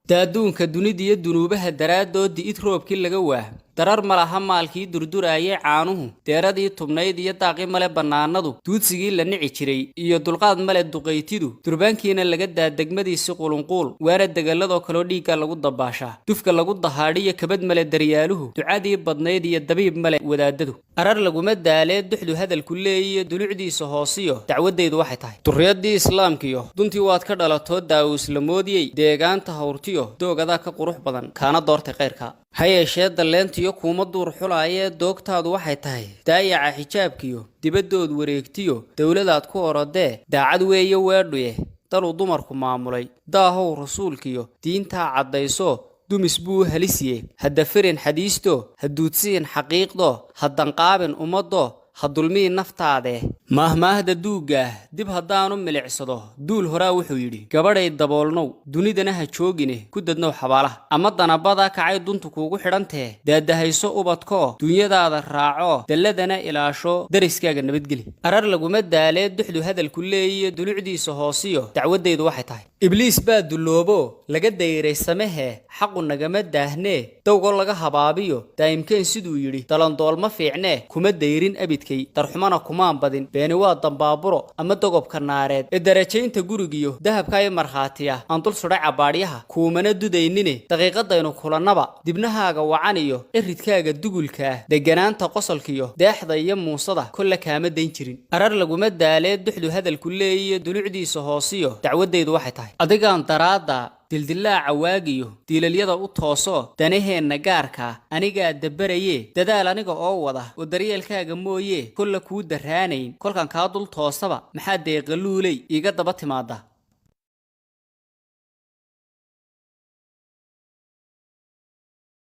daaduunka dunida dunuubaha daraadood idroobkii laga waah darar malaha maalkii durduraayay caanuhu deeradii tubnayd iyo daaqi male banaanadu duudsigii la nici jiray iyo dulqaad male duqaytidu durbaankiina laga daadegmadiisi qulunquul waana degaladoo kaloo dhiigga lagu dabaashaa dufka lagu dahaadhiyo kabad male daryaaluhu ducadii badnayd iyo dabiib male wadaadadu arar laguma daalee duxdu hadalku leeyiyo dulucdiisa hoosiyo dacwadaydu waxay tahay durriyadii islaamkiyo duntii waad ka dhalato daawuslamoodiyey deegaanta hawrtiyo doogadaa ka qurux badan kaana doortay qayrka hayeeshee dalleentiyo kuuma duur xulaayee doogtaadu waxay tahay daayaca xijaabkiyo dibadood wareegtiyo dowladaad ku orodee daacad weeye weedhuye daluu dumarku maamulay daahow rasuulkiyo diintaa caddayso dumis buu halisiye haddafirin xadiisto hadduudsiin xaqiiqdo haddanqaabin ummaddo hadulmii naftaade mahmaahda duugaah dib haddaanu milicsado duul horaa wuxuu yidhi gabadhay daboolnow dunidana ha joogine ku dadnow xabaalaha ama danabada kacay duntu kuugu xidhantee daadahayso ubadkoo dunyadaada raaco dalladana ilaasho dariskaaga nabadgeli arar laguma daalee duxdu hadalku leeyiyo dulucdiisa hoosiyo dacwadaydu waxay tahay ibliis baa duloobo laga dayray samehee xaqu nagama daahnee dowgo laga habaabiyo daa'imkeen siduu yidhi dalandoolma fiicnee kuma dayrin abidkay darxumana kumaan badin beeni waa dambaaburo ama dogobka naareed ee darajaynta gurigiyo dahabka iyo markhaatiya aan dul sudhay cabaadhyaha kuumana dudaynine daqiiqadaynu kulannaba dibnahaaga wacan iyo eridkaaga dugulka ah deganaanta qosolkiyo deexda iyo muusada kolle kaama dayn jirin arar laguma daalee duxdu hadalku leeyiyo dulucdiisa hoosiyo dacwadaydu waxay tahay adigaan daraada dildilaaca waagiyo diilalyada u tooso danaheenna gaarka anigaa dabaraye dadaal aniga oo wada oo daryeelkaaga mooye kolla kuu daraanayn kolkan kaa dul toosaba maxaa deeqaluuley iga daba timaada